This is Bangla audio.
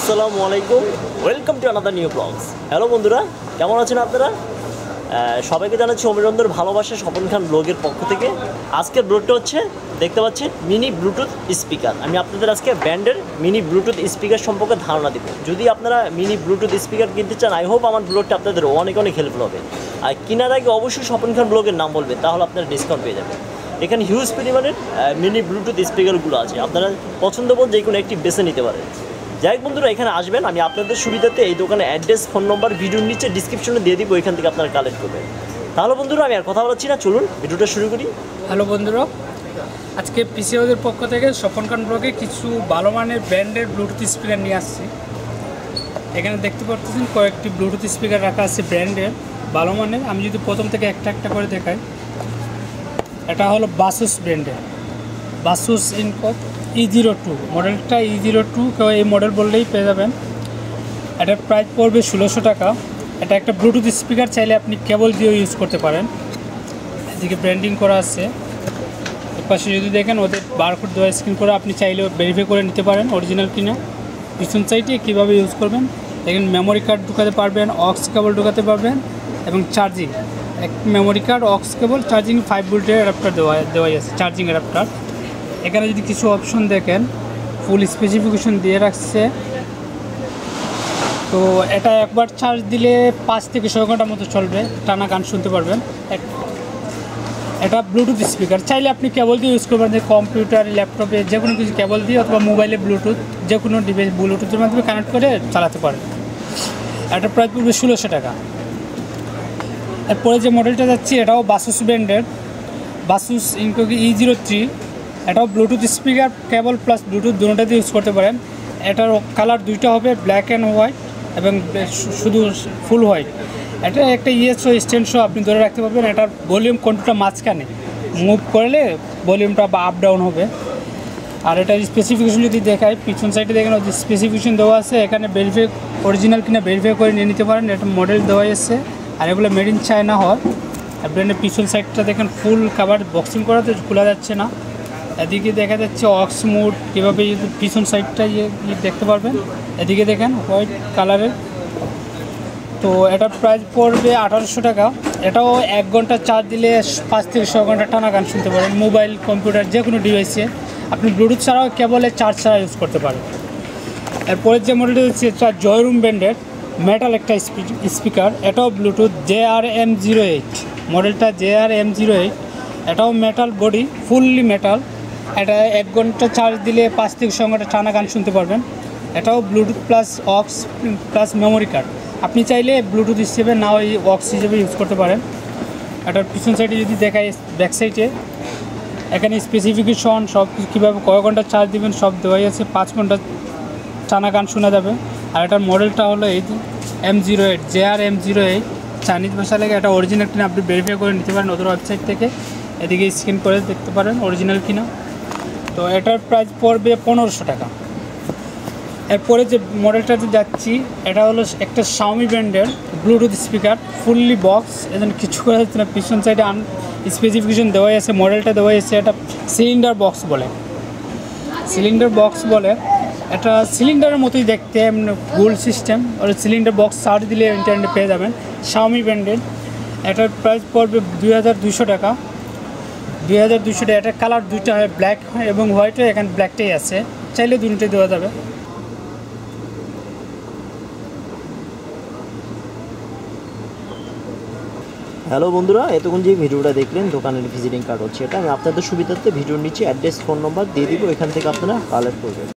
আসসালামু আলাইকুম, welcome to another new vlogs. Hello বন্ধুরা, কেমন আছেন আপনারা? সবাইকে জানাচ্ছি অভিনন্দন, ভালোবাসা স্বপন খান ব্লগের পক্ষ থেকে। আজকের ব্লগটা হচ্ছে দেখতে পাচ্ছেন মিনি ব্লুটুথ স্পিকার। আমি আপনাদের আজকে ব্র্যান্ডের মিনি ব্লুটুথ স্পিকার সম্পর্কে ধারণা দেবো। যদি আপনারা মিনি ব্লুটুথ স্পিকার কিনতে চান, আই হোপ আমার ব্লগটা আপনাদের অনেক অনেক হেল্পফুল হবে। আর কেনার আগে অবশ্যই স্বপন খান ব্লগের নাম বলবেন, তাহলে আপনারা ডিসকাউন্ট পেয়ে যাবেন। এখানে হিউজ পরিমাণের মিনি ব্লুটুথ স্পিকারগুলো আছে, আপনারা পছন্দ মতো যে কোনো একটি বেছে নিতে পারেন। যাই হোক বন্ধুরা, এখানে আসবেন, আমি আপনাদের সুবিধাতে এই দোকানের অ্যাড্রেস, ফোন নম্বর ভিডিওর নিচে ডিসক্রিপশনে দিয়ে দিব, এখান থেকে আপনারা কালেক্ট করবেন। তাহলে বন্ধুরা আমি আর কথা বলছি না, চলুন ভিডিওটা শুরু করি। হ্যালো বন্ধুরা, আজকে পিসিওদের পক্ষ থেকে স্বপন খান ব্লগে কিছু ভালো মানের ব্র্যান্ডের ব্লুটুথ স্পিকার নিয়ে আসছি। এখানে দেখতে পাচ্ছেন কয়েকটি ব্লুটুথ স্পিকার রাখা আছে ব্র্যান্ডের ভালো মানের। আমি যদি প্রথম থেকে একটা একটা করে দেখাই, এটা হলো বাসুস ব্র্যান্ডের বাসুস ইনকপ E02 মডেলটা E02, কেউ এই মডেল বললেই পেয়ে যাবেন। এটার প্রাইস পড়বে 1600 টাকা। এটা একটা ব্লুটুথ স্পিকার, চাইলে আপনি কেবল দিয়েও ইউজ করতে পারেন। এদিকে ব্র্যান্ডিং করা আছে। এর পাশে যদি দেখেন ওদের বারকোড দেওয়া, স্ক্যান করে আপনি চাইলেও ভেরিফাই করে নিতে পারেন অরিজিনাল কিনা। পিছন সাইডে কীভাবে ইউজ করবেন দেখেন, মেমোরি কার্ড ঢুকাতে পারবেন, অক্স কেবল ঢুকাতে পারবেন এবং চার্জিং এক মেমোরি কার্ড, অক্স কেবল, চার্জিং 5 ভোল্টের অ্যাডাপ্টার দেওয়াই আছে, চার্জিং অ্যাডাপ্টার। এখানে যদি কিছু অপশন দেখেন, ফুল স্পেসিফিকেশন দিয়ে রাখছে। তো এটা একবার চার্জ দিলে 5 থেকে 6 ঘন্টার মতো চলবে, টানা গান শুনতে পারবেন। এটা ব্লুটুথ স্পিকার, চাইলে আপনি কেবল দিয়ে ইউজ করবেন, যে কম্পিউটার, ল্যাপটপে যে কোনো কিছু কেবল দিয়ে, অথবা মোবাইলে ব্লুটুথ, যে কোনো ডিভাইস ব্লুটুথের মাধ্যমে কানেক্ট করে চালাতে পারেন। এটা প্রায় পড়বে 1600 টাকা। এরপরে যে মডেলটা যাচ্ছে, এটাও বাসুস ব্র্যান্ডের বাসুস ইনকপ E03। এটাও ব্লুটুথ স্পিকার, কেবল প্লাস ব্লুটুথ দুটোটাতে ইউজ করতে পারেন। এটার কালার দুইটা হবে, ব্ল্যাক অ্যান্ড হোয়াইট এবং শুধু ফুল হোয়াইট। এটা একটা ইএসও স্ট্যান্ড সহ আপনি ধরে রাখতে পারবেন। এটার ভলিউম কন্ট্রোলটা মাঝখানে, মুভ করলে ভলিউমটা বা আপ ডাউন হবে। আর এটার স্পেসিফিকেশন যদি দেখায়, পিছন সাইডে দেখেন ওই স্পেসিফিকেশন দেওয়া আছে। এখানে ভেরিফাই, অরিজিনাল কিনা ভেরিফাই করে নিয়ে নিতে পারেন। এটা মডেল দেওয়া এসছে, আর এগুলো মেড ইন চায়না হয়। আর ব্র্যান্ডের পিছন সাইডটা দেখেন ফুল কাভার, বক্সিং করাতে খোলা যাচ্ছে না। এদিকে দেখা যাচ্ছে অক্স মোড, কীভাবে পিছন সাইডটা দেখতে পারবেন। এদিকে দেখেন হোয়াইট কালারের। তো এটার প্রাইস পড়বে 1800 টাকা। এটাও 1 ঘন্টা চার্জ দিলে 5 থেকে 6 ঘন্টা টানা গান শুনতে পারেন, মোবাইল, কম্পিউটার, যে কোনো ডিভাইসে। আপনি ব্লুটুথ ছাড়াও কেবলে চার্জ ছাড়া ইউজ করতে পারেন। এরপরের যে মডেলটা হচ্ছে, এটা জয়রুম ব্র্যান্ডের মেটাল একটা স্পিকার। এটাও ব্লুটুথ JRM08 মডেলটা, JRM08। এটাও মেটাল বডি, ফুললি মেটাল। এটা 1 ঘন্টা চার্জ দিলে 5 থেকে 6 ঘন্টা টানা গান শুনতে পারবেন। এটাও Bluetooth plus aux plus memory card. আপনি চাইলে ব্লুটুথ হিসেবে না ওই অক্স হিসেবে ইউজ করতে পারেন। এটার পিছন সাইডে যদি দেখায়, ব্যাক সাইডে এখানে স্পেসিফিকেশন সব কিছু, কীভাবে কয় ঘন্টা চার্জ দেবেন সব দেওয়াই আছে। 5 ঘন্টা টানা গান শোনা যাবে। আর এটার মডেলটা হলো এই M08, JRM08। চাইনিজ ভাষা লেগে, এটা অরিজিনাল কিনা আপনি ভেরিফাই করে নিতে পারেন ওদের ওয়েবসাইট থেকে। এদিকে স্ক্যান করে দেখতে পারেন অরিজিনাল কিনা। তো এটার প্রাইস পড়বে 1500 টাকা। এরপরে যে মডেলটাতে যাচ্ছি, এটা হলো একটা Xiaomi ব্র্যান্ডের ব্লুটুথ স্পিকার, ফুললি বক্স। এজন্য কিছু করা যাচ্ছে না, পিছন সাইডে স্পেসিফিকেশন দেওয়াই আছে, মডেলটা দেওয়াই আছে। এটা সিলিন্ডার বক্স বলে, সিলিন্ডার বক্স বলে। এটা সিলিন্ডারের মতোই দেখতে, গোল সিস্টেম। আর সিলিন্ডার বক্স সার্চ দিলে ইন্টারনেটে পেয়ে যাবেন, Xiaomi ব্র্যান্ডের। এটার প্রাইস পড়বে 2200 টাকা। 2200 টাকা। এটার কালার দুইটা হয়, ব্ল্যাক হয় এবং হোয়াইট হয়। এখানে ব্ল্যাকটাই আছে, চাইলে দুটোই দেওয়া যাবে। হ্যালো বন্ধুরা, এতক্ষণ যে ভিডিওটা দেখলেন, দোকানের ভিজিটিং কার্ড হচ্ছে এটা। আমি আপনাদের সুবিধার্থে ভিডিওর নিচে অ্যাড্রেস, ফোন নম্বর দিয়ে দিব, এখান থেকে আপনারা কালেক্ট করবেন।